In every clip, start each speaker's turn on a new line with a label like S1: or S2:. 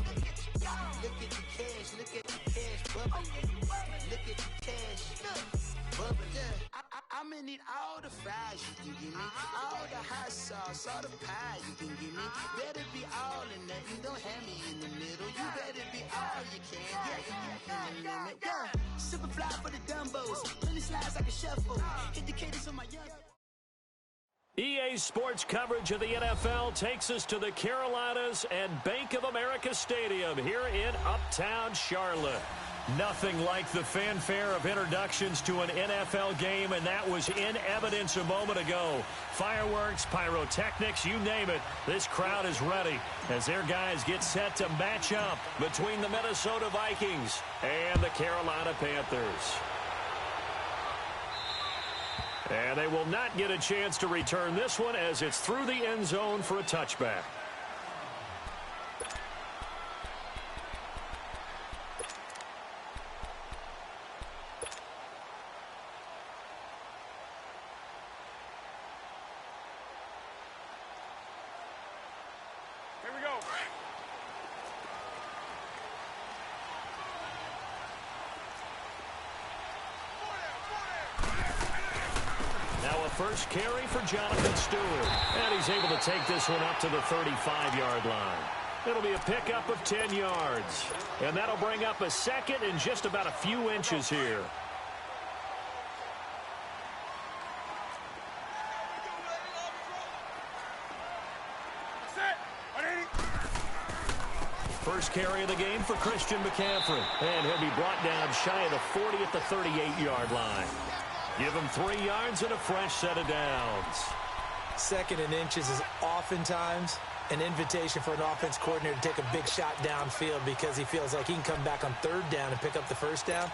S1: bubbling. Look at the cash, look at the cash bubbling. Look at the cash, bubbling. I'ma need all the fries you can give me, all the hot sauce, all the pie you can give me. Better be all in nothing, don't have me in the middle. You better be all you can, yeah, in the limit. Yeah, super fly for the Dumbos, plenty slides like a shuffle. Hit the cadence on my young.
S2: EA Sports coverage of the NFL takes us to the Carolinas and Bank of America Stadium here in Uptown Charlotte. Nothing like the fanfare of introductions to an NFL game, and that was in evidence a moment ago. Fireworks, pyrotechnics, you name it. This crowd is ready as their guys get set to match up between the Minnesota Vikings and the Carolina Panthers. And they will not get a chance to return this one as it's through the end zone for a touchback.
S3: Here we go.
S2: Now a first carry for Jonathan Stewart. And he's able to take this one up to the 35-yard line. It'll be a pickup of 10 yards. And that'll bring up a second and just about a few inches here. First carry of the game for Christian McCaffrey. And he'll be brought down shy of the 40 at the 38-yard line. Give him 3 yards and a fresh set of downs.
S4: Second and inches is oftentimes an invitation for an offense coordinator to take a big shot downfield because he feels like he can come back on third down and pick up the first down.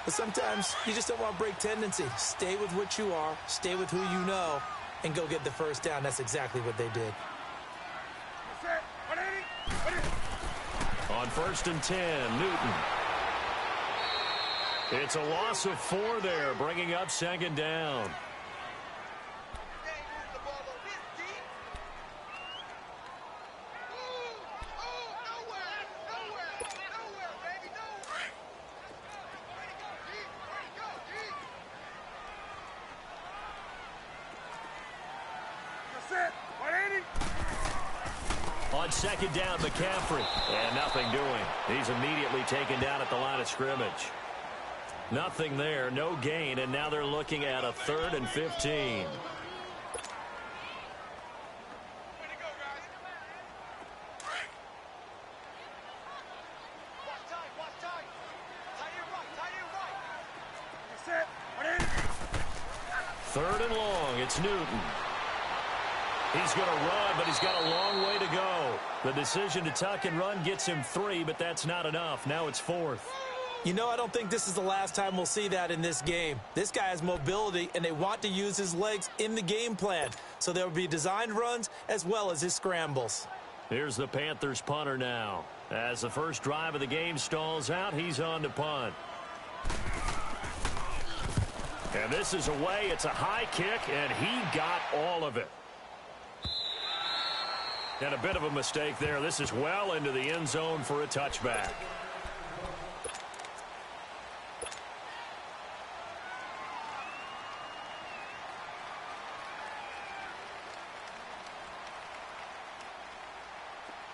S4: But sometimes you just don't want to break tendency. Stay with what you are, stay with who you know, and go get the first down. That's exactly what they did.
S2: On first and 10, Newton. It's a loss of 4 there, bringing up second down. On second down, McCaffrey. And nothing doing. He's immediately taken down at the line of scrimmage. Nothing there, no gain, and now they're looking at a 3rd and 15. Third and long, it's Newton. He's going to run, but he's got a long way to go. The decision to tuck and run gets him 3, but that's not enough. Now it's 4th.
S4: You know, I don't think this is the last time we'll see that in this game. This guy has mobility, and they want to use his legs in the game plan. So there will be designed runs as well as his scrambles.
S2: Here's the Panthers punter now. As the first drive of the game stalls out, he's on to punt. And this is away. It's a high kick, and he got all of it. And a bit of a mistake there. This is well into the end zone for a touchback.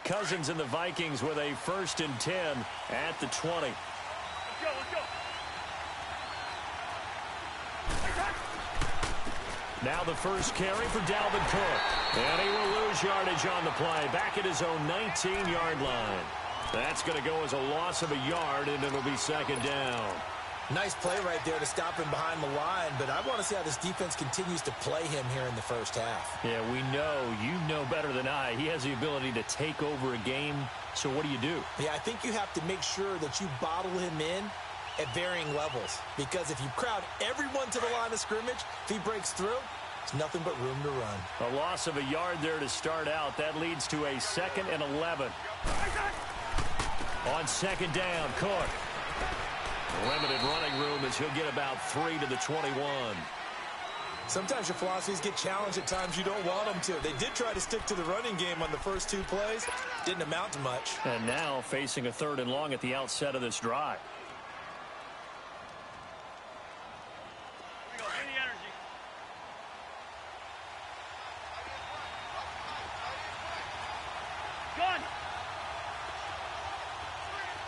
S2: Cousins and the Vikings with a 1st and 10 at the 20.
S3: Let's go.
S2: Now the first carry for Dalvin Cook. And he will lose yardage on the play. Back at his own 19-yard line. That's going to go as a loss of a yard, and it'll be second down.
S4: Nice play right there to stop him behind the line, but I want to see how this defense continues to play him here in the first half.
S2: Yeah, we know. You know better than I. He has the ability to take over a game, so what do you do?
S4: Yeah, I think you have to make sure that you bottle him in at varying levels, because if you crowd everyone to the line of scrimmage, if he breaks through, there's nothing but room to run.
S2: A loss of a yard there to start out. That leads to a 2nd and 11. On second down, Cook. Limited running room as he'll get about 3 to the 21.
S4: Sometimes your philosophies get challenged at times you don't want them to. They did try to stick to the running game on the first 2 plays. Didn't amount to much.
S2: And now facing a 3rd and long at the outset of this drive.
S3: Here we go. Any energy. Gun.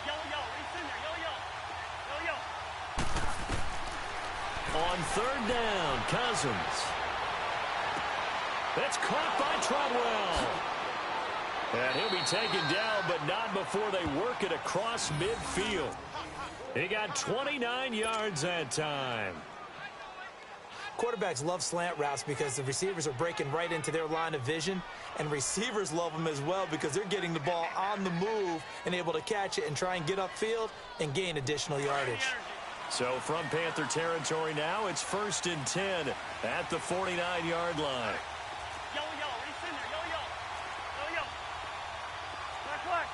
S3: Yo. He's in there. Yo.
S2: On 3rd down, Cousins. That's caught by Treadwell. And he'll be taken down, but not before they work it across midfield. He got 29 yards that time.
S4: Quarterbacks love slant routes because the receivers are breaking right into their line of vision, and receivers love them as well because they're getting the ball on the move and able to catch it and try and get upfield and gain additional yardage.
S2: So from Panther territory now, it's 1st and 10 at the 49-yard line.
S3: Yo. He's in there. Yo. Black.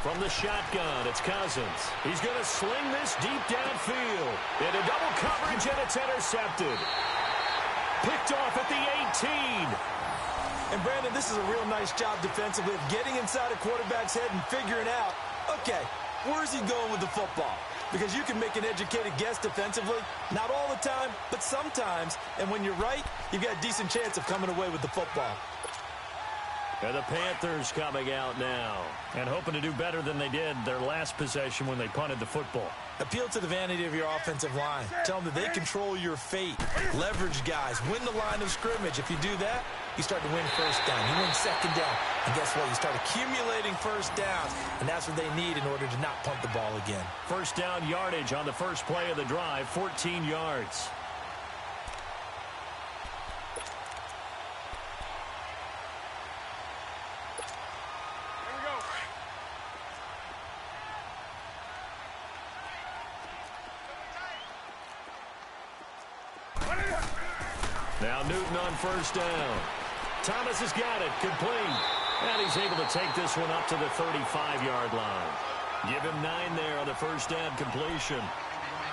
S2: From the shotgun, it's Cousins. He's going to sling this deep downfield. Into double coverage, and it's intercepted. Picked off at the 18.
S4: And, Brandon, this is a real nice job defensively of getting inside a quarterback's head and figuring out, okay, where's he going with the football? Because you can make an educated guess defensively, not all the time, but sometimes. And when you're right, you've got a decent chance of coming away with the football.
S2: And the Panthers coming out now and hoping to do better than they did their last possession when they punted the football.
S4: Appeal to the vanity of your offensive line. Tell them that they control your fate. Leverage guys. Win the line of scrimmage. If you do that, you start to win 1st down. You win 2nd down. And guess what? You start accumulating 1st downs. And that's what they need in order to not punt the ball again.
S2: 1st down yardage on the first play of the drive, 14 yards. Now Newton on 1st down. Thomas has got it, complete. And he's able to take this one up to the 35-yard line. Give him 9 there on the 1st down completion.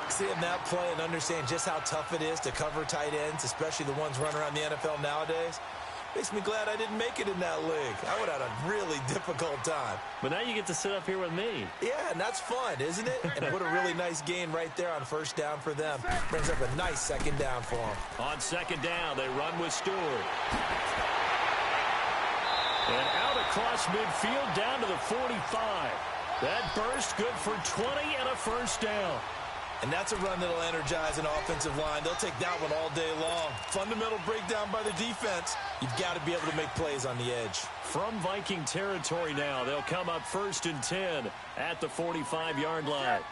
S4: Seeing that play and understand just how tough it is to cover tight ends, especially the ones running around the NFL nowadays, makes me glad I didn't make it in that league. I would have had a really difficult time.
S2: But now you get to sit up here with me.
S4: Yeah, and that's fun, isn't it? And what a really nice gain right there on 1st down for them. Brings up a nice 2nd down for them.
S2: On 2nd down, they run with Stewart. And out across midfield down to the 45. That burst good for 20 and a 1st down.
S4: And that's a run that'll energize an offensive line. They'll take that one all day long. Fundamental breakdown by the defense. You've got to be able to make plays on the edge.
S2: From Viking territory now, they'll come up 1st and 10 at the 45-yard line.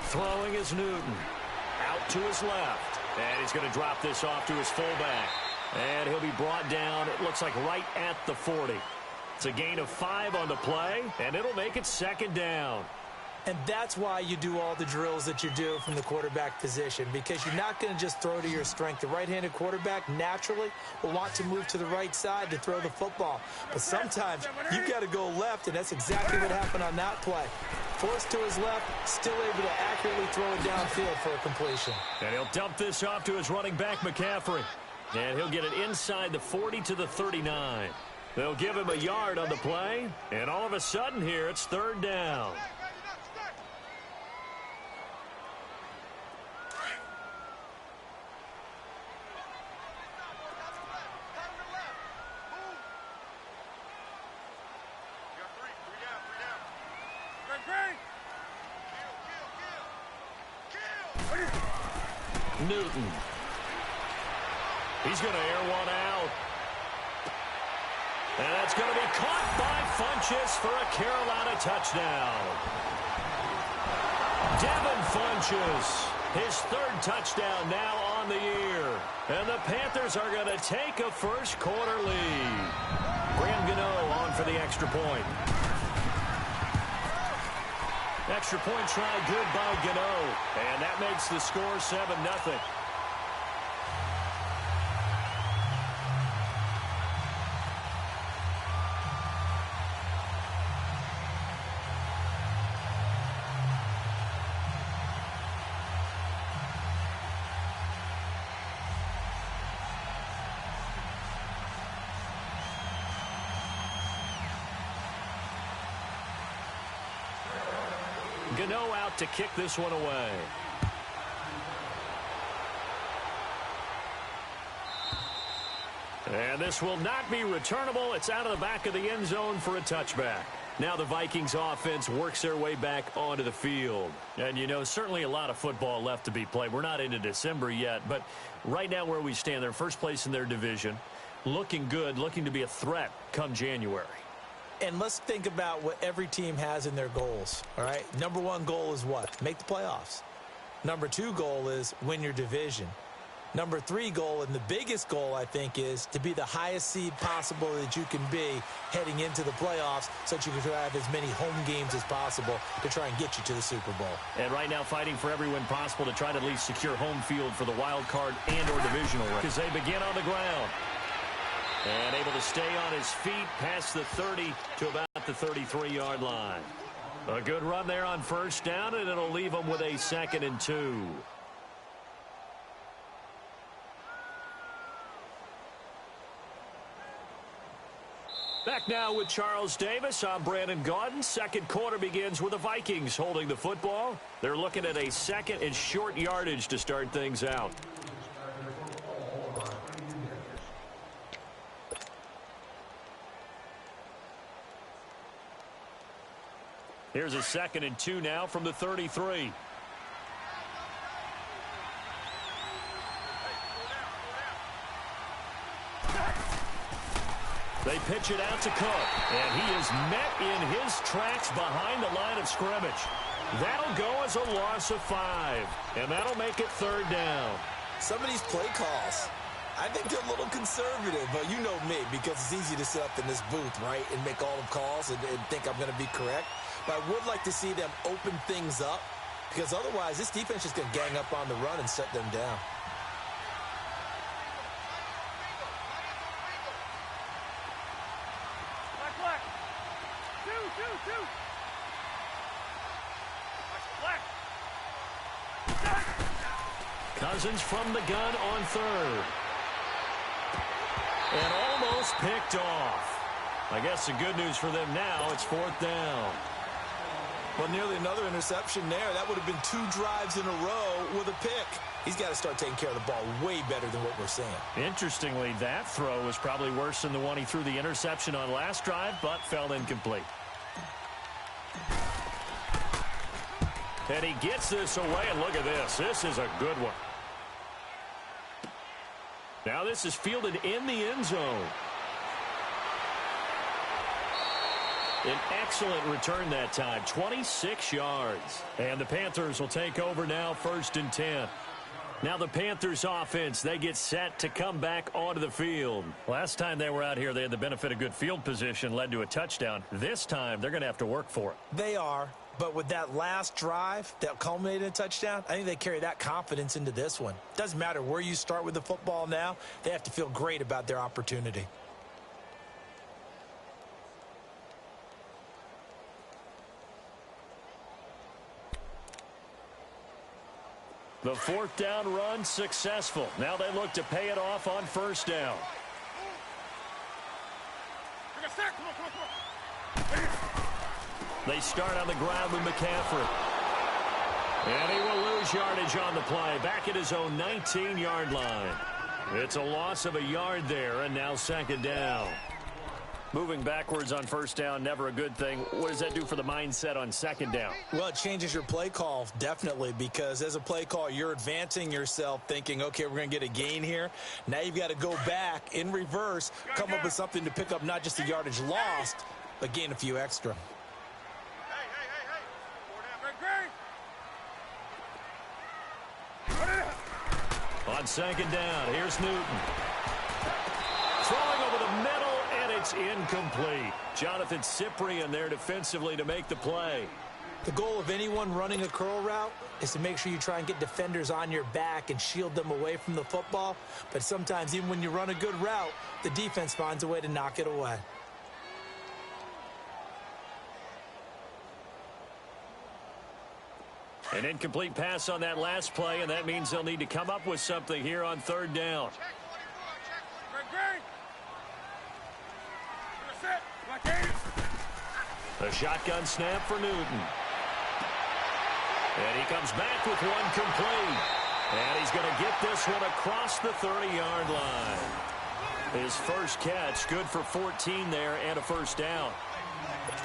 S2: Throwing is Newton. Out to his left. And he's going to drop this off to his fullback. And he'll be brought down, it looks like right at the 40. It's a gain of 5 on the play, and it'll make it 2nd down.
S4: And that's why you do all the drills that you do from the quarterback position, because you're not going to just throw to your strength. The right-handed quarterback naturally will want to move to the right side to throw the football. But sometimes you've got to go left, and that's exactly what happened on that play. Forced to his left, still able to accurately throw it downfield for a completion.
S2: And he'll dump this off to his running back, McCaffrey. And he'll get it inside the 40 to the 39. They'll give him a yard on the play, and all of a sudden here it's 3rd down. Newton. He's going to air one out. And that's going to be caught by Funchess for a Carolina touchdown. Devin Funchess, his 3rd touchdown now on the year. And the Panthers are going to take a first quarter lead. Graham Gano on for the extra point. Extra point try good by Gano. And that makes the score 7-0. Gano out to kick this one away. And this will not be returnable. It's out of the back of the end zone for a touchback. Now the Vikings offense works their way back onto the field. And, you know, certainly a lot of football left to be played. We're not into December yet, but right now where we stand, they're first place in their division, looking good, looking to be a threat come January.
S4: And let's think about what every team has in their goals, all right? Number one goal is what? Make the playoffs. Number two goal is win your division. Number three goal, and the biggest goal, I think, is to be the highest seed possible that you can be heading into the playoffs so that you can have as many home games as possible to try and get you to the Super Bowl.
S2: And right now fighting for every win possible to try to at least secure home field for the wild card and or divisional race. Because they begin on the ground. And able to stay on his feet past the 30 to about the 33-yard line. A good run there on first down, and it'll leave them with a 2nd and 2. Back now with Charles Davis. I'm Brandon Gaudin. Second quarter begins with the Vikings holding the football. They're looking at a 2nd and short yardage to start things out. Here's a 2nd and 2 now from the 33. They pitch it out to Cook, and he is met in his tracks behind the line of scrimmage. That'll go as a loss of 5, and that'll make it 3rd down.
S4: Some of these play calls, I think they're a little conservative, but you know me, because it's easy to sit up in this booth, right, and make all the calls and think I'm going to be correct. But I would like to see them open things up, because otherwise this defense is going to gang up on the run and shut them down.
S2: Cousins from the gun on 3rd. And almost picked off. I guess the good news for them now, it's 4th down.
S4: Well, nearly another interception there. That would have been 2 drives in a row with a pick. He's got to start taking care of the ball way better than what we're seeing.
S2: Interestingly, that throw was probably worse than the one he threw the interception on last drive, but fell incomplete. And he gets this away, and look at this. This is a good one. Now this is fielded in the end zone. An excellent return that time, 26 yards. And the Panthers will take over now, 1st and 10. Now the Panthers offense, they get set to come back onto the field. Last time they were out here, they had the benefit of good field position, led to a touchdown. This time, they're going to have to work for it.
S4: They are. But with that last drive that culminated in a touchdown, I think they carry that confidence into this one. Doesn't matter where you start with the football now. They have to feel great about their opportunity.
S2: The 4th down run successful. Now they look to pay it off on 1st down. They start on the ground with McCaffrey. And he will lose yardage on the play. Back at his own 19-yard line. It's a loss of a yard there, and now 2nd down. Moving backwards on 1st down, never a good thing. What does that do for the mindset on 2nd down?
S4: Well, it changes your play call, definitely, because as a play call, you're advancing yourself thinking, okay, we're going to get a gain here. Now you've got to go back in reverse, come up with something to pick up not just the yardage lost, but gain a few extra.
S2: On 2nd down, here's Newton. Throwing over the middle, and it's incomplete. Jonathan Cyprien there defensively to make the play.
S4: The goal of anyone running a curl route is to make sure you try and get defenders on your back and shield them away from the football. But sometimes, even when you run a good route, the defense finds a way to knock it away.
S2: An incomplete pass on that last play, and that means they'll need to come up with something here on 3rd down. A shotgun snap for Newton. And he comes back with one complete. And he's going to get this one across the 30-yard line. His first catch, good for 14 there and a first down.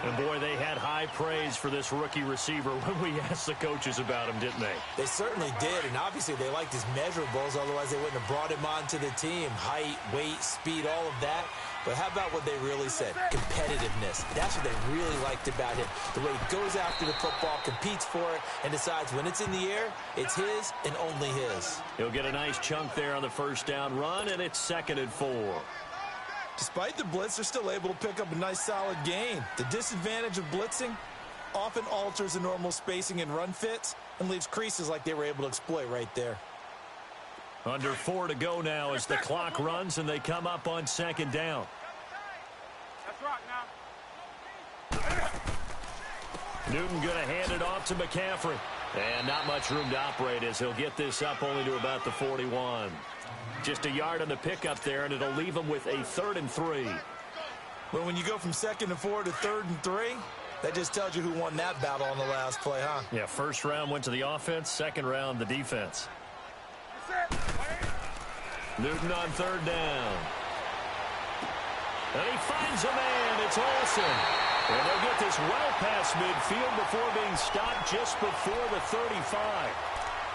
S2: And, boy, they had high praise for this rookie receiver when we asked the coaches about him, didn't they?
S4: They certainly did, and obviously they liked his measurables. Otherwise, they wouldn't have brought him onto the team. Height, weight, speed, all of that. But how about what they really said? Competitiveness. That's what they really liked about him. The way he goes after the football, competes for it, and decides when it's in the air, it's his and only his.
S2: He'll get a nice chunk there on the first down run, and it's 2nd and 4.
S4: Despite the blitz, they're still able to pick up a nice solid gain. The disadvantage of blitzing often alters the normal spacing and run fits and leaves creases like they were able to exploit right there.
S2: Under 4 to go now as the clock runs and they come up on 2nd down.
S3: That's rock now.
S2: Newton going to hand it off to McCaffrey. And not much room to operate as he'll get this up only to about the 41. Just a yard on the pickup there, and it'll leave him with a 3rd and 3.
S4: Well, when you go from 2nd and 4 to 3rd and 3, that just tells you who won that battle on the last play, huh?
S2: Yeah, first round went to the offense, second round the defense. Newton on 3rd down. And he finds a man. It's Olsen. And they'll get this well past midfield before being stopped just before the 35.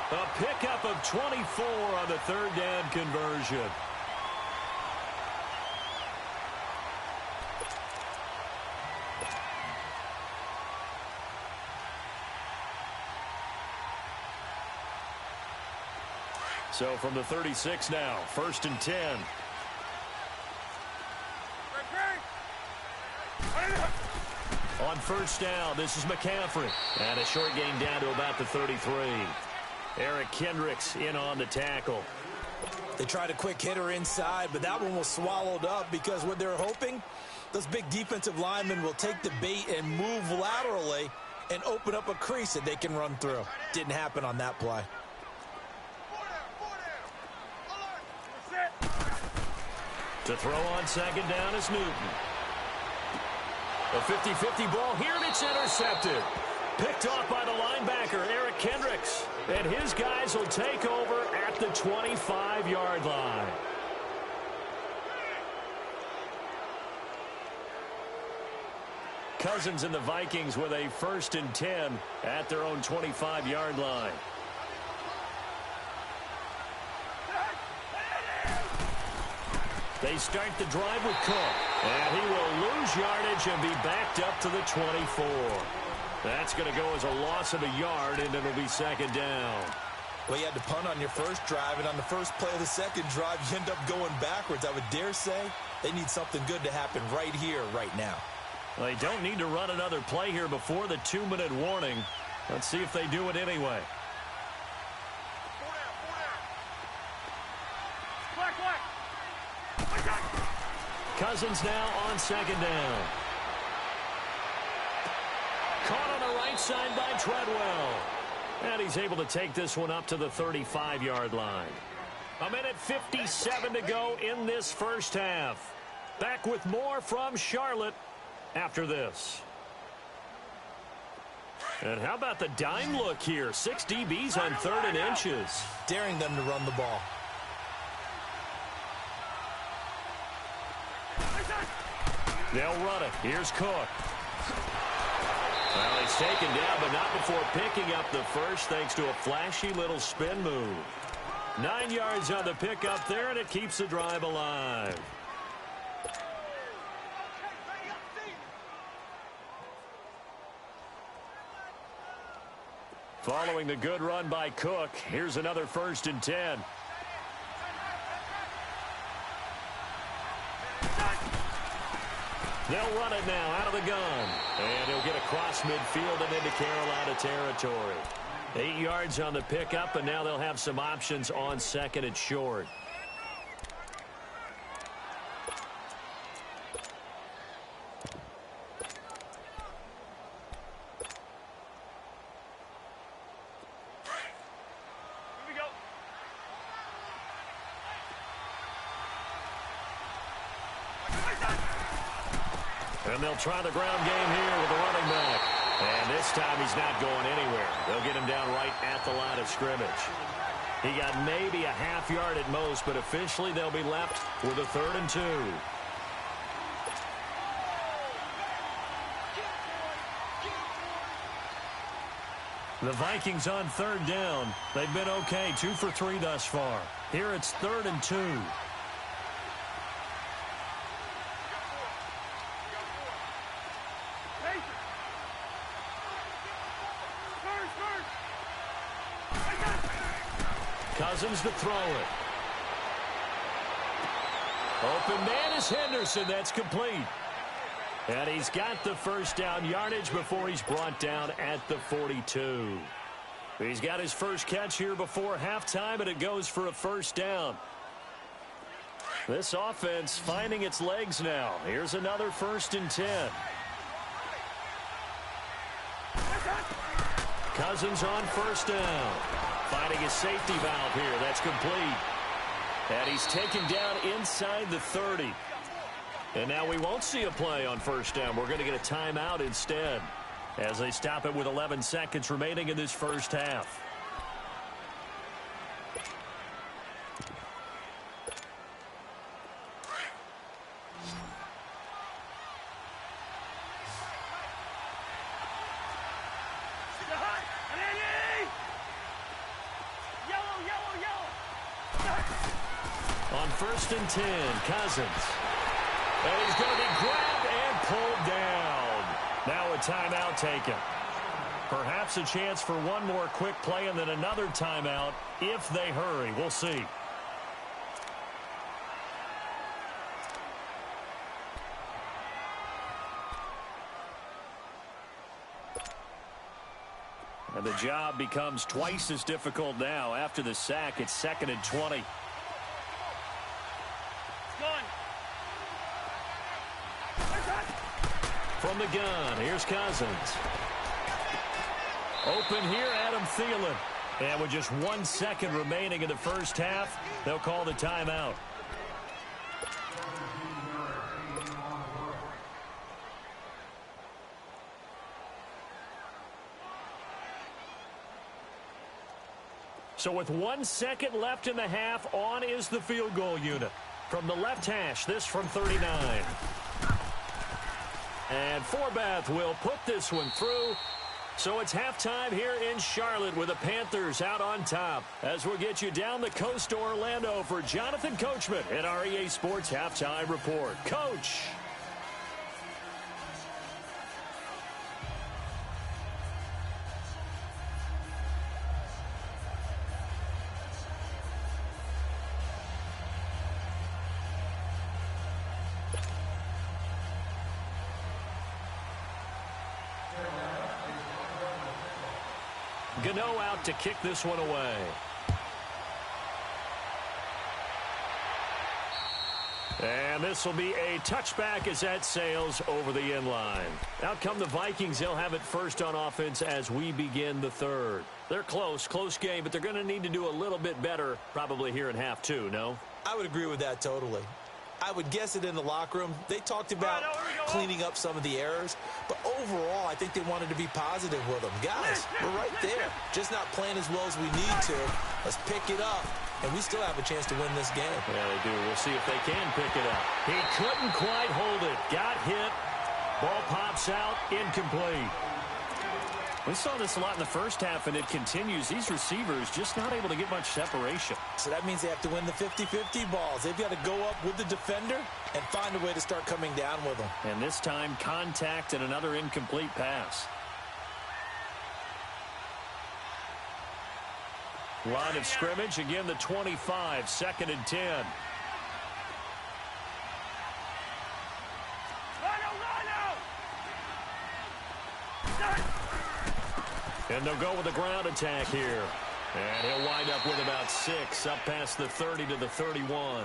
S2: A pickup of 24 on the 3rd down conversion. So from the 36 now, 1st and 10. On 1st down, this is McCaffrey. And a short gain down to about the 33. Eric Kendricks in on the tackle.
S4: They tried a quick hitter inside, but that one was swallowed up because what they're hoping, those big defensive linemen will take the bait and move laterally and open up a crease that they can run through. Didn't happen on that play.
S2: To throw on 2nd down is Newton. A 50-50 ball here, and it's intercepted. Picked off by the linebacker, Eric Kendricks. And his guys will take over at the 25-yard line. Cousins and the Vikings with a 1st and 10 at their own 25-yard line. They start the drive with Cook. And he will lose yardage and be backed up to the 24. That's going to go as a loss of a yard, and it'll be 2nd down.
S4: Well, you had to punt on your first drive, and on the first play of the second drive, you end up going backwards. I would dare say they need something good to happen right here, right now.
S2: They don't need to run another play here before the 2-minute warning. Let's see if they do it anyway. Cousins now on 2nd down. Caught on the right side by Treadwell. And he's able to take this one up to the 35-yard line. 1:57 to go in this first half. Back with more from Charlotte after this. And how about the dime look here? 6 DBs on 3rd and inches.
S4: Daring them to run the ball.
S2: They'll run it. Here's Cook. Well, he's taken down, but not before picking up the first thanks to a flashy little spin move. 9 yards on the pickup there, and it keeps the drive alive. Following the good run by Cook, here's another 1st and 10. They'll run it now out of the gun. And he'll get across midfield and into Carolina territory. 8 yards on the pickup, and now they'll have some options on 2nd and short. And they'll try the ground game here with the running back. And this time he's not going anywhere. They'll get him down right at the line of scrimmage. He got maybe a half yard at most, but officially they'll be left with a 3rd and 2. The Vikings on 3rd down. They've been okay, 2 for 3 thus far. Here it's 3rd and 2. Cousins to throw it. Open man is Henderson. That's complete. And he's got the first down yardage before he's brought down at the 42. He's got his first catch here before halftime, and it goes for a first down. This offense finding its legs now. Here's another 1st and 10. Cousins on 1st down. Finding his safety valve here. That's complete. And he's taken down inside the 30. And now we won't see a play on 1st down. We're going to get a timeout instead as they stop it with 11 seconds remaining in this first half. On 1st and 10, Cousins. And he's going to be grabbed and pulled down. Now a timeout taken. Perhaps a chance for one more quick play and then another timeout if they hurry. We'll see. And the job becomes twice as difficult now after the sack. It's 2nd and 20. From the gun, here's Cousins. Open here, Adam Thielen. And with just 1 second remaining in the first half, they'll call the timeout. So with 1 second left in the half, on is the field goal unit. From the left hash, this from 39. And Forbath will put this one through. So it's halftime here in Charlotte with the Panthers out on top. As we'll get you down the coast to Orlando for Jonathan Coachman at our EA Sports Halftime Report. Coach. Gano out to kick this one away. And this will be a touchback as that sails over the end line. Out come the Vikings. They'll have it first on offense as we begin the third. They're close game, but they're going to need to do a little bit better probably here in half two, no?
S4: I would agree with that totally. I would guess it in the locker room. They talked about cleaning up some of the errors, but overall, I think they wanted to be positive with them. Guys, we're right there. Just not playing as well as we need to. Let's pick it up, and we still have a chance to win this game.
S2: Yeah, they do. We'll see if they can pick it up. He couldn't quite hold it. Got hit. Ball pops out. Incomplete. We saw this a lot in the first half, and it continues. These receivers just not able to get much separation.
S4: So that means they have to win the 50-50 balls. They've got to go up with the defender and find a way to start coming down with them.
S2: And this time, contact and another incomplete pass. Line of scrimmage, again the 25, 2nd and 10. And they'll go with a ground attack here. And he'll wind up with about 6, up past the 30 to the 31.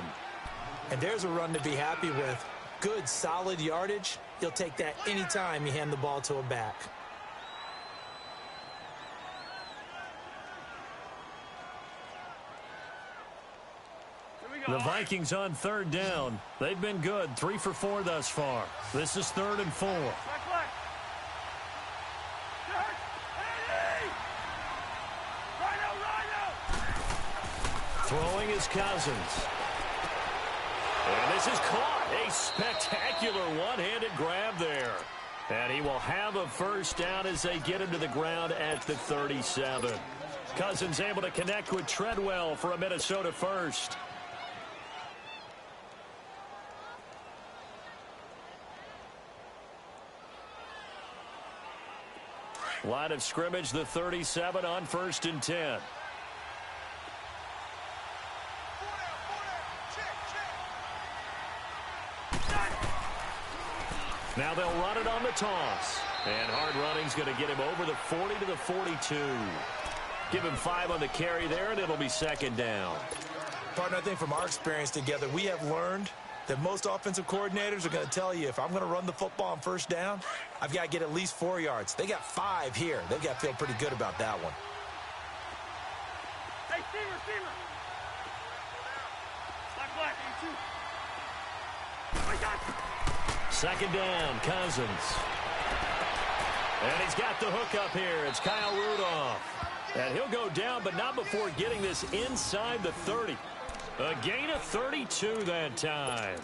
S4: And there's a run to be happy with. Good, solid yardage. He'll take that anytime you hand the ball to a back.
S2: The Vikings on 3rd down. They've been good, 3 for 4 thus far. This is 3rd and 4. Throwing is Cousins. And this is caught. A spectacular one-handed grab there. And he will have a first down as they get him to the ground at the 37. Cousins able to connect with Treadwell for a Minnesota first. Line of scrimmage, the 37 on 1st and 10. Now they'll run it on the toss. And hard running's going to get him over the 40 to the 42. Give him 5 on the carry there, and it'll be 2nd down.
S4: Partner, I think from our experience together, we have learned that most offensive coordinators are going to tell you, if I'm going to run the football on 1st down, I've got to get at least 4 yards. They got 5 here. They've got to feel pretty good about that one.
S3: Hey, Steamer. Black,
S2: 2nd down, Cousins. And he's got the hook up here. It's Kyle Rudolph. And he'll go down, but not before getting this inside the 30. A gain of 32 that time.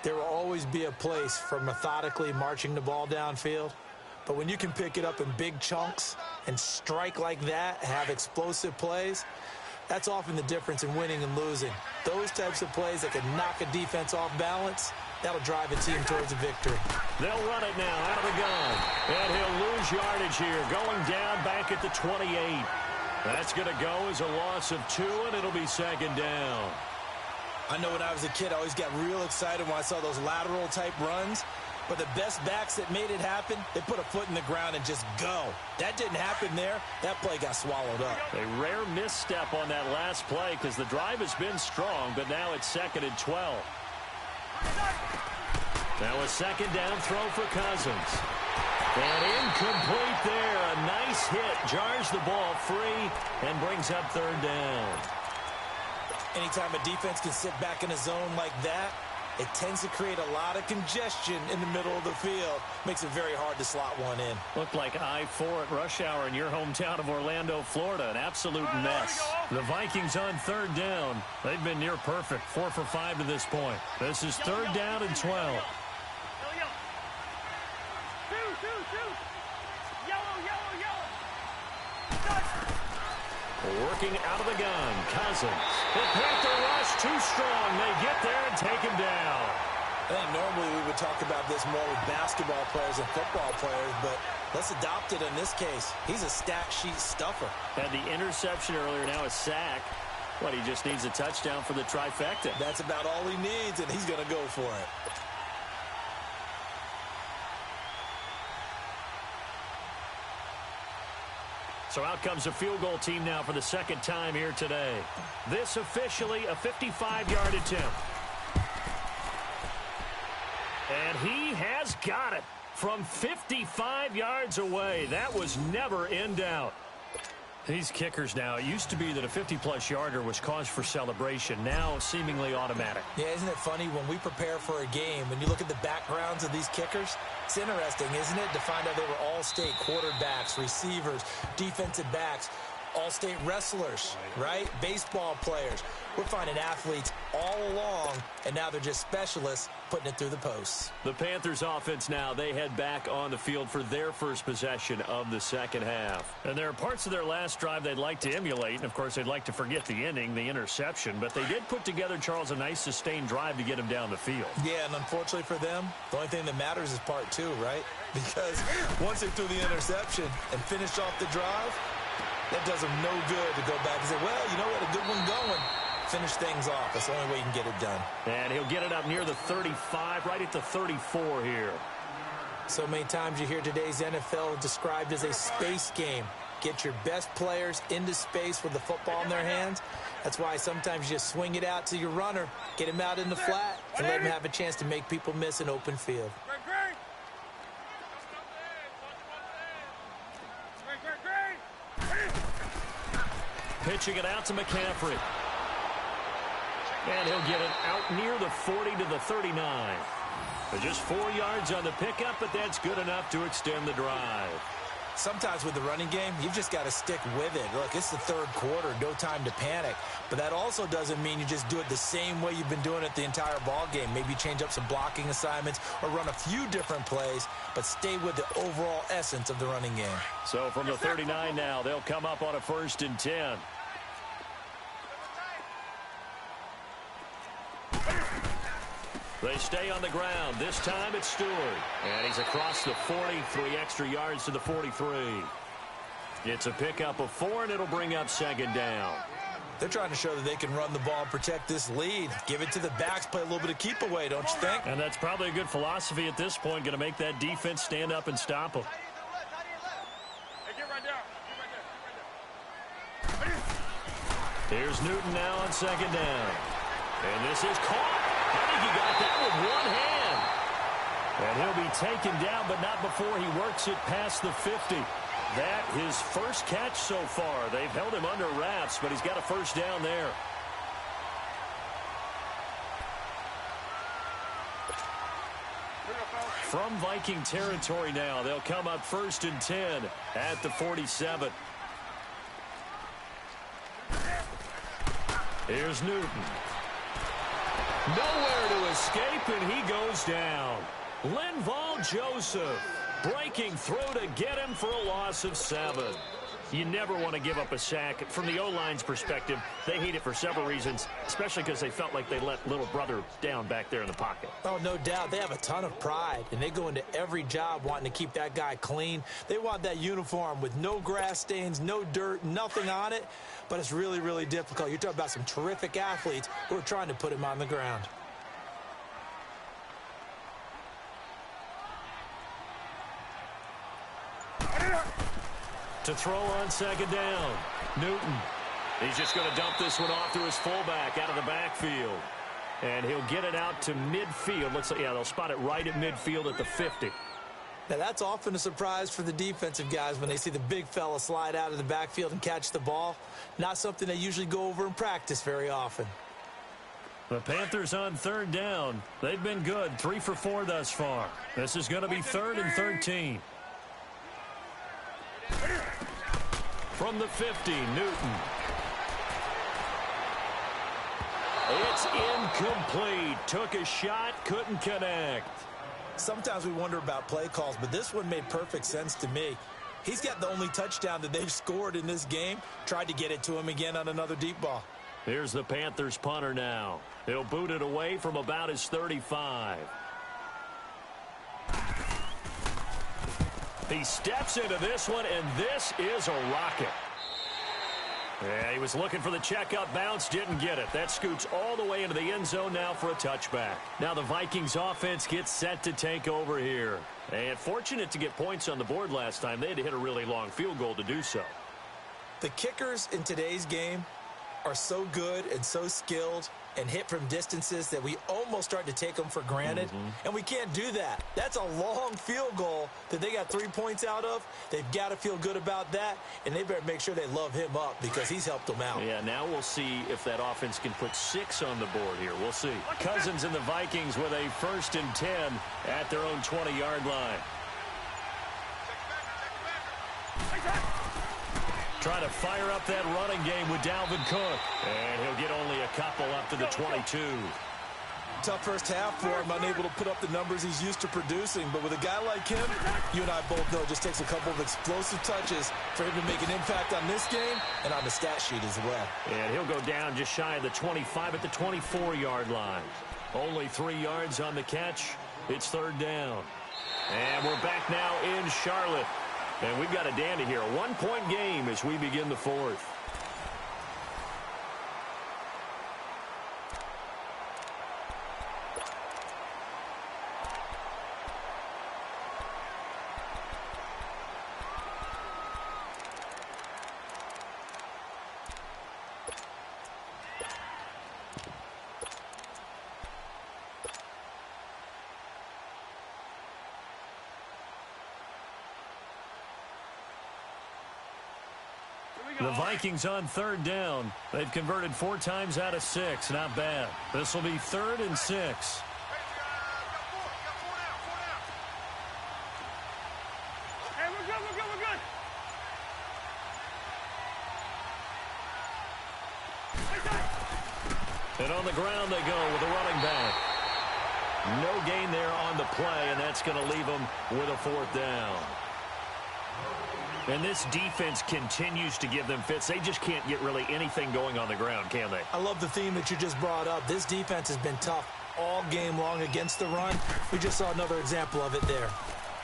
S4: There will always be a place for methodically marching the ball downfield. But when you can pick it up in big chunks and strike like that, have explosive plays, that's often the difference in winning and losing. Those types of plays that can knock a defense off balance, that'll drive a team towards a victory.
S2: They'll run it now out of the gun. And he'll lose yardage here, going down back at the 28. That's going to go as a loss of 2, and it'll be 2nd down.
S4: I know when I was a kid, I always got real excited when I saw those lateral-type runs. But the best backs that made it happen, they put a foot in the ground and just go. That didn't happen there. That play got swallowed up.
S2: A rare misstep on that last play because the drive has been strong, but now it's 2nd and 12. Now a 2nd down throw for Cousins. And incomplete there. A nice hit. Jars the ball free and brings up 3rd down.
S4: Anytime a defense can sit back in a zone like that, it tends to create a lot of congestion in the middle of the field. Makes it very hard to slot one in.
S2: Looked like I-4 at rush hour in your hometown of Orlando, Florida. An absolute mess. The Vikings on 3rd down. They've been near perfect. 4 for 5 to this point. This is 3rd down and 12. Working out of the gun, Cousins. The Panther rush too strong. They get there and take him down.
S4: I think normally we would talk about this more with basketball players and football players, but let's adopt it in this case. He's a stat sheet stuffer.
S2: Had the interception earlier, now a sack. What, he just needs a touchdown for the trifecta.
S4: That's about all he needs, and he's going to go for it.
S2: So out comes a field goal team now for the 2nd time here today. This officially a 55-yard attempt. And he has got it from 55 yards away. That was never in doubt. These kickers now, it used to be that a 50-plus yarder was cause for celebration. Now seemingly automatic.
S4: Yeah, isn't it funny when we prepare for a game, when you look at the backgrounds of these kickers, it's interesting, isn't it, to find out they were all-state quarterbacks, receivers, defensive backs, all-state wrestlers, right? Baseball players. We're finding athletes all along, and now they're just specialists putting it through the posts.
S2: The Panthers offense now, they head back on the field for their first possession of the 2nd half. And there are parts of their last drive they'd like to emulate, and of course they'd like to forget the ending, the interception, but they did put together, Charles, a nice sustained drive to get him down the field.
S4: Yeah, and unfortunately for them, the only thing that matters is part 2, right? Because once they threw the interception and finished off the drive, that does them no good to go back and say, well, you know what, a good one going. Finish things off. That's the only way you can get it done.
S2: And he'll get it up near the 35, right at the 34 here.
S4: So many times you hear today's NFL described as a space game. Get your best players into space with the football in their hands. That's why sometimes you just swing it out to your runner, get him out in the flat, and let him have a chance to make people miss an open field.
S2: Pitching it out to McCaffrey. And he'll get it out near the 40 to the 39. Just 4 yards on the pickup, but that's good enough to extend the drive.
S4: Sometimes with the running game, you've just got to stick with it. Look, it's the third quarter, no time to panic. But that also doesn't mean you just do it the same way you've been doing it the entire ball game. Maybe change up some blocking assignments or run a few different plays, but stay with the overall essence of the running game.
S2: So from the 39 now, they'll come up on a 1st and 10. They stay on the ground. This time it's Stewart. And he's across the 40, 3 extra yards to the 43. It's a pickup of 4, and it'll bring up 2nd down.
S4: They're trying to show that they can run the ball and protect this lead. Give it to the backs, play a little bit of keep away, don't you think?
S2: And that's probably a good philosophy at this point, going to make that defense stand up and stop them. Here's Newton now on 2nd down. And this is caught. I think he got that with one hand. And he'll be taken down, but not before he works it past the 50. That his first catch so far. They've held him under wraps, but he's got a 1st down there. From Viking territory now, they'll come up 1st and 10 at the 47. Here's Newton. Nowhere to escape, and he goes down. Linval Joseph breaking through to get him for a loss of 7. You never want to give up a sack. From the O-line's perspective, they hate it for several reasons, especially because they felt like they let little brother down back there in the pocket.
S4: Oh, no doubt. They have a ton of pride, and they go into every job wanting to keep that guy clean. They want that uniform with no grass stains, no dirt, nothing on it, but it's really, really difficult. You're talking about some terrific athletes who are trying to put him on the ground.
S2: To throw on 2nd down, Newton. He's just going to dump this one off to his fullback out of the backfield. And he'll get it out to midfield. Looks like, yeah, they'll spot it right at midfield at the 50.
S4: Now, that's often a surprise for the defensive guys when they see the big fella slide out of the backfield and catch the ball. Not something they usually go over in practice very often.
S2: The Panthers on 3rd down. They've been good, 3 for 4 thus far. This is going to be 3rd and 13. From the 50, Newton. It's incomplete. Took a shot, couldn't connect.
S4: Sometimes we wonder about play calls, but this one made perfect sense to me. He's got the only touchdown that they've scored in this game. Tried to get it to him again on another deep ball.
S2: Here's the Panthers punter now. He'll boot it away from about his 35. He steps into this one, and this is a rocket. Yeah, he was looking for the checkup bounce, didn't get it. That scoots all the way into the end zone now for a touchback. Now the Vikings offense gets set to take over here. And fortunate to get points on the board last time. They had to hit a really long field goal to do so.
S4: The kickers in today's game are so good and so skilled and hit from distances that we almost start to take them for granted. And we can't do that. That's a long field goal that they got 3 points out of. They've got to feel good about that, and they better make sure they love him up because he's helped them out.
S2: Yeah, now we'll see if that offense can put 6 on the board here. We'll see. Cousins and the Vikings with a 1st and 10 at their own 20-yard line. Trying to fire up that running game with Dalvin Cook. And he'll get only a couple up to the 22.
S4: Tough first half for him, unable to put up the numbers he's used to producing. But with a guy like him, you and I both know it just takes a couple of explosive touches for him to make an impact on this game and on the stat sheet as well.
S2: And he'll go down just shy of the 25 at the 24-yard line. Only 3 yards on the catch. It's 3rd down. And we're back now in Charlotte. And we've got a dandy here, a 1-point game as we begin the 4th. The Vikings on 3rd down. They've converted 4 times out of 6. Not bad. This will be 3rd and 6.
S3: Hey, we're good, we're good, we're good.
S2: And on the ground they go with a running back. No gain there on the play, and that's going to leave them with a 4th down. And this defense continues to give them fits. They just can't get really anything going on the ground, can they?
S4: I love the theme that you just brought up. This defense has been tough all game long against the run. We just saw another example of it there.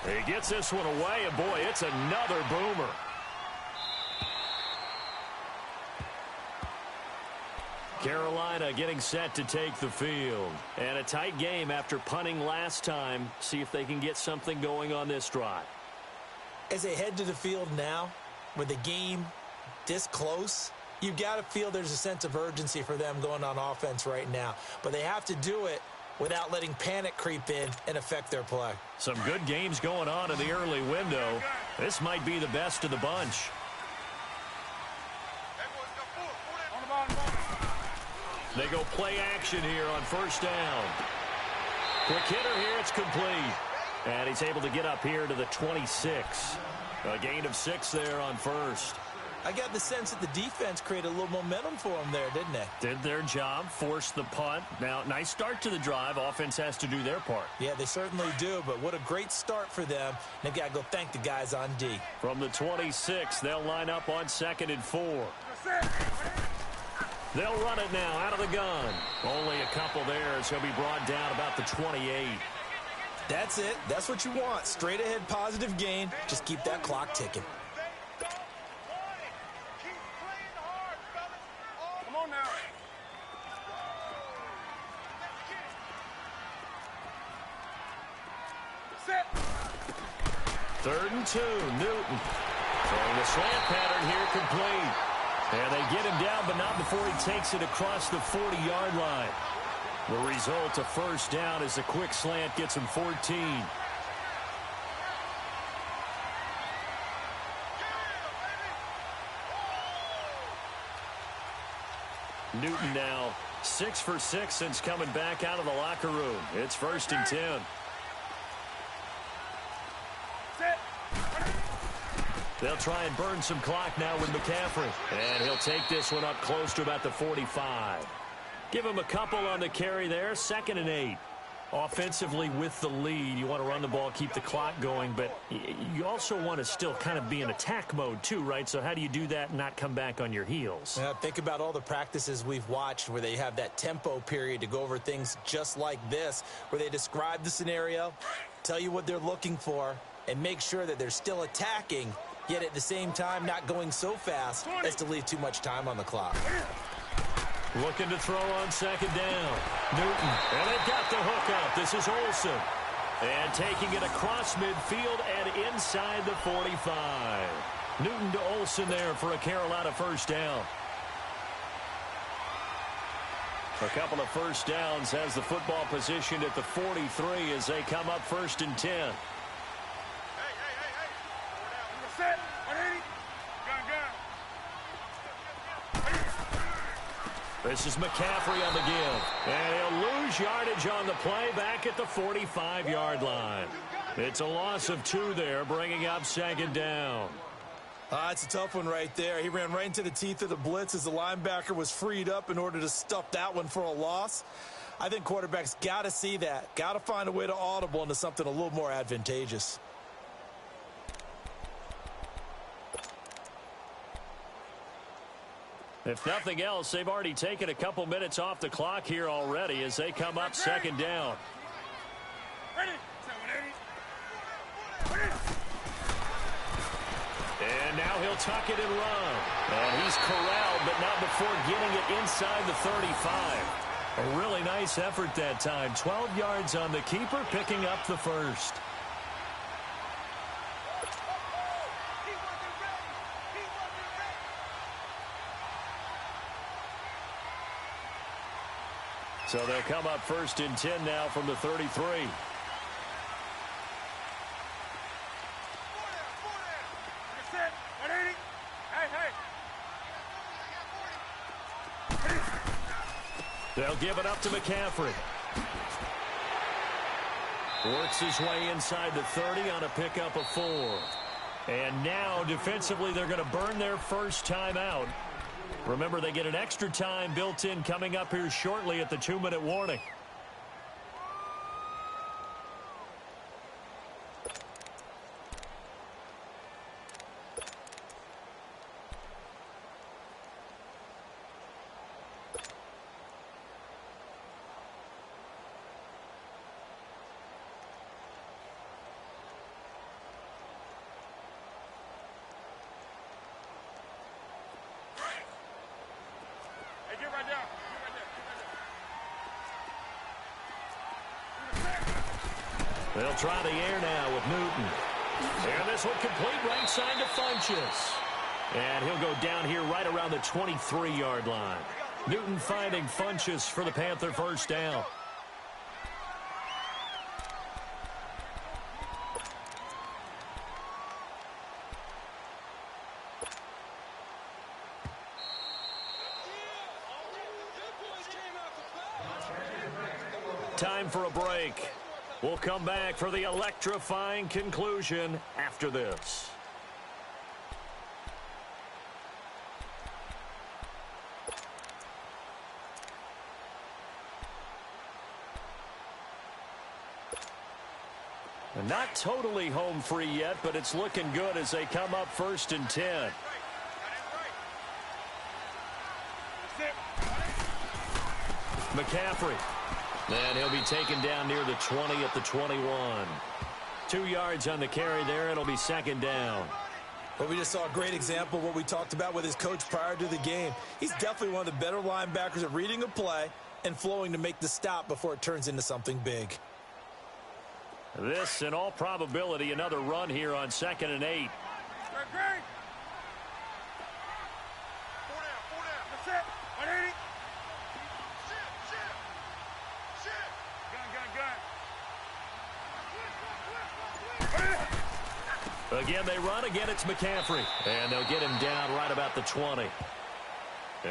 S2: He gets this one away, and boy, it's another boomer. Carolina getting set to take the field. And a tight game after punting last time. See if they can get something going on this drive.
S4: As they head to the field now, with the game this close, you've got to feel there's a sense of urgency for them going on offense right now. But they have to do it without letting panic creep in and affect their play.
S2: Some good games going on in the early window. This might be the best of the bunch. They go play action here on 1st down. Quick hitter here, it's complete. And he's able to get up here to the 26. A gain of 6 there on 1st.
S4: I got the sense that the defense created a little momentum for them there, didn't they?
S2: Did their job, forced the punt. Now, nice start to the drive. Offense has to do their part.
S4: Yeah, they certainly do, but what a great start for them. They've got to go thank the guys on D.
S2: From the 26, they'll line up on 2nd and 4. They'll run it now out of the gun. Only a couple there as he'll be brought down about the 28.
S4: That's it. That's what you want. Straight ahead positive gain. Just keep that clock ticking.
S3: Come on now. Set.
S2: 3rd and 2, Newton. Throwing the slant pattern here complete. And they get him down, but not before he takes it across the 40-yard line. The result, a 1st down as the quick slant gets him 14. Newton now 6 for 6 since coming back out of the locker room. It's 1st and 10. They'll try and burn some clock now with McCaffrey. And he'll take this one up close to about the 45. Give him a couple on the carry there. 2nd and 8. Offensively with the lead, you want to run the ball, keep the clock going, but you also want to still kind of be in attack mode too, right? So how do you do that and not come back on your heels?
S4: Yeah, think about all the practices we've watched where they have that tempo period to go over things just like this, where they describe the scenario, tell you what they're looking for, and make sure that they're still attacking, yet at the same time not going so fast as to leave too much time on the clock.
S2: Looking to throw on 2nd down. Newton, and they've got the hook up. This is Olsen. And taking it across midfield and inside the 45. Newton to Olsen there for a Carolina 1st down. A couple of 1st downs has the football positioned at the 43 as they come up 1st and 10.
S3: Set. 180. Gun.
S2: This is McCaffrey on the give. And he'll lose yardage on the play back at the 45-yard line. It's a loss of 2 there, bringing up 2nd down.
S4: It's a tough one right there. He ran right into the teeth of the blitz as the linebacker was freed up in order to stuff that one for a loss. I think quarterbacks got to see that. Got to find a way to audible into something a little more advantageous.
S2: If nothing else, they've already taken a couple minutes off the clock here already as they come up 2nd down.
S3: Ready.
S2: And now he'll tuck it and run. And he's corralled, but not before getting it inside the 35. A really nice effort that time. 12 yards on the keeper, picking up the 1st. So they'll come up 1st and 10 now from the 33.
S3: Set. 180. Hey.
S2: They'll give it up to McCaffrey. Works his way inside the 30 on a pickup of 4. And now defensively they're going to burn their first time out. Remember, they get an extra time built in coming up here shortly at the 2-minute warning. They'll try the air now with Newton. And this one complete right side to Funchess. And he'll go down here right around the 23-yard line. Newton finding Funchess for the Panther first down. Time for a break. We'll come back for the electrifying conclusion after this. And not totally home free yet, but it's looking good as they come up 1st and 10. McCaffrey. And he'll be taken down near the 20 at the 21. 2 yards on the carry there. It'll be 2nd down.
S4: Well, we just saw a great example of what we talked about with his coach prior to the game. He's definitely one of the better linebackers at reading a play and flowing to make the stop before it turns into something big.
S2: This, in all probability, another run here on 2nd and 8. Again, they run. Again, it's McCaffrey. And they'll get him down right about the 20.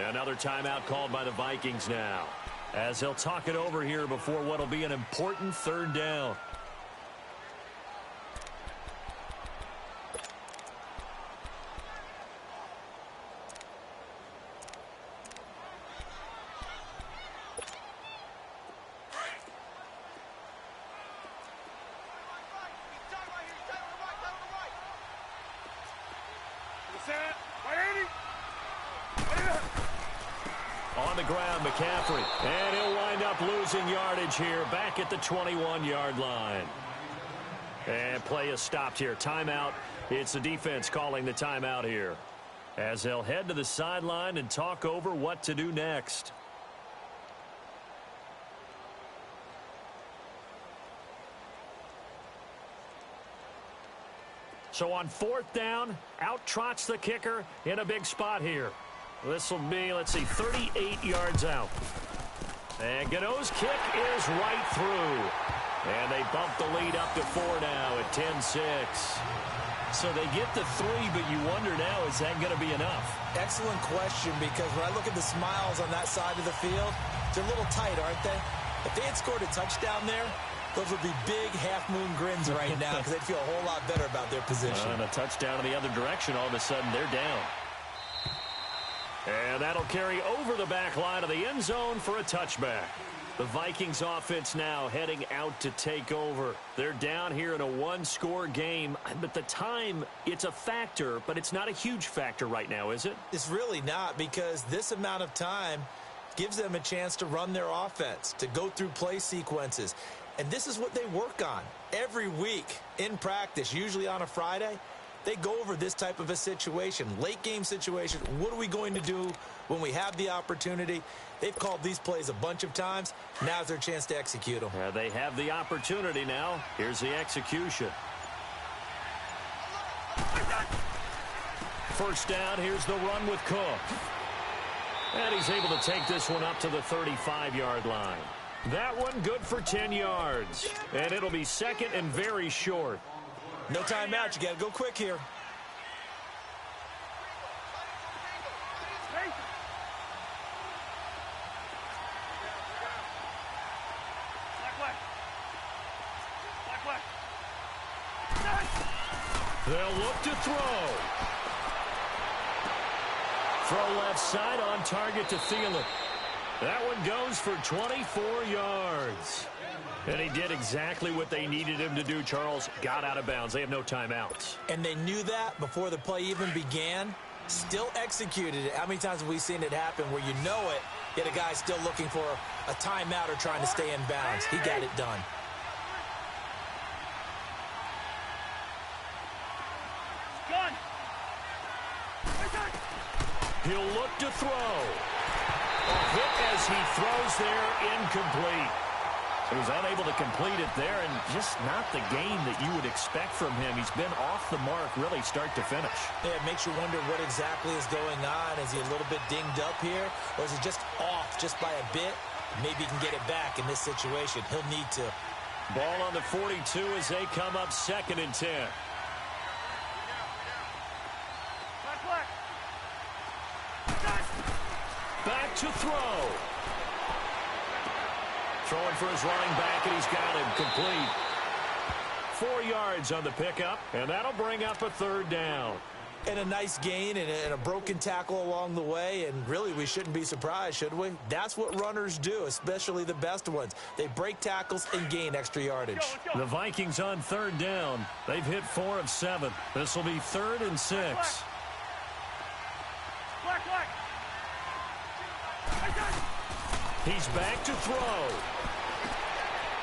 S2: Another timeout called by the Vikings now, as they'll talk it over here before what will be an important 3rd down. On the ground, McCaffrey. And he'll wind up losing yardage here back at the 21-yard line. And play is stopped here. Timeout. It's the defense calling the timeout here, as they'll head to the sideline and talk over what to do next. So on 4th down, out trots the kicker in a big spot here. This will be, let's see, 38 yards out. And Gano's kick is right through. And they bump the lead up to 4 now at 10-6. So they get the 3, but you wonder now, is that going to be enough?
S4: Excellent question, because when I look at the smiles on that side of the field, they're a little tight, aren't they? If they had scored a touchdown there, those would be big half-moon grins right now, because they'd feel a whole lot better about their position.
S2: And a touchdown in the other direction, all of a sudden they're down. And that'll carry over the back line of the end zone for a touchback. The Vikings offense now heading out to take over. They're down here in a 1-score game, but the time, it's a factor, but it's not a huge factor right now, is it?
S4: It's really not, because this amount of time gives them a chance to run their offense, to go through play sequences. And this is what they work on every week in practice, usually on a Friday. They go over this type of a situation, late game situation. What are we going to do when we have the opportunity? They've called these plays a bunch of times. Now's their chance to execute them.
S2: They have the opportunity now. Here's the execution. First down, here's the run with Cook. And he's able to take this one up to the 35-yard line. That one good for 10 yards. And it'll be 2nd and very short.
S4: No timeout. You got to go quick here.
S2: They'll look to throw. Throw left side on target to Thielen. That one goes for 24 yards. And he did exactly what they needed him to do, Charles. Got out of bounds. They have no timeouts.
S4: And they knew that before the play even began. Still executed it. How many times have we seen it happen where you know it, yet a guy's still looking for a timeout or trying to stay in bounds? He got it done.
S3: Gun.
S2: He'll look to throw. A hit as he throws there, incomplete. He was unable to complete it there, and just not the game that you would expect from him. He's been off the mark really start to finish.
S4: Yeah, it makes you wonder what exactly is going on. Is he a little bit dinged up here, or is he just off just by a bit? Maybe he can get it back in this situation. He'll need to.
S2: Ball on the 42 as they come up 2nd and 10. Back to throw. Throwing for his running back, and he's got him complete. 4 yards on the pickup, and that'll bring up a 3rd down.
S4: And a nice gain and a broken tackle along the way, and really we shouldn't be surprised, should we? That's what runners do, especially the best ones. They break tackles and gain extra yardage.
S2: The Vikings on 3rd down. They've hit 4 of 7. This will be 3rd and 6. He's back to throw.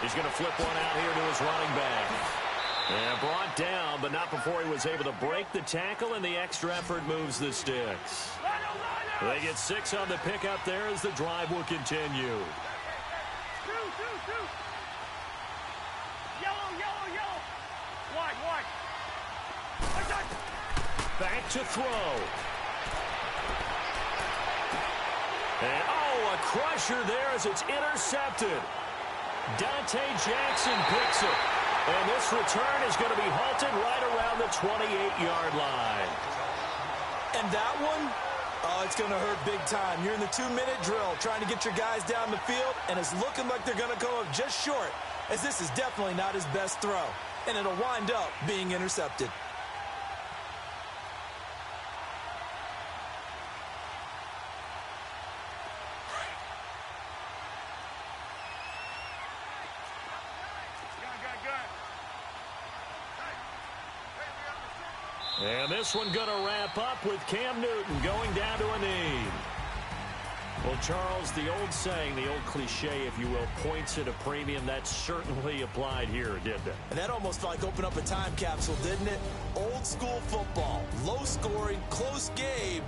S2: He's going to flip one out here to his running back. And brought down, but not before he was able to break the tackle, and the extra effort moves the sticks. They get 6 on the pickup there as the drive will continue.
S3: Yellow. Wide.
S2: Back to throw. And, a crusher there as it's intercepted. Dante Jackson picks it. And this return is going to be halted right around the 28-yard line.
S4: And that one, it's going to hurt big time. You're in the 2-minute drill trying to get your guys down the field, and it's looking like they're going to come up just short, as this is definitely not his best throw. And it'll wind up being intercepted.
S2: And this one going to wrap up with Cam Newton going down to a knee. Well, Charles, the old saying, the old cliche, if you will, points at a premium, that certainly applied here, didn't it?
S4: And that almost like opened up a time capsule, didn't it? Old school football, low scoring, close game.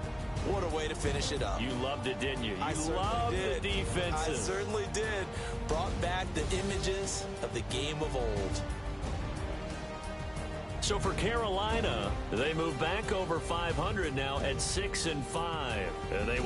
S4: What a way to finish it up.
S2: You loved it, didn't you?
S4: I
S2: loved
S4: did.
S2: The defenses.
S4: I certainly did. Brought back the images of the game of old.
S2: So for Carolina, they move back over 500 now at 6-5. And they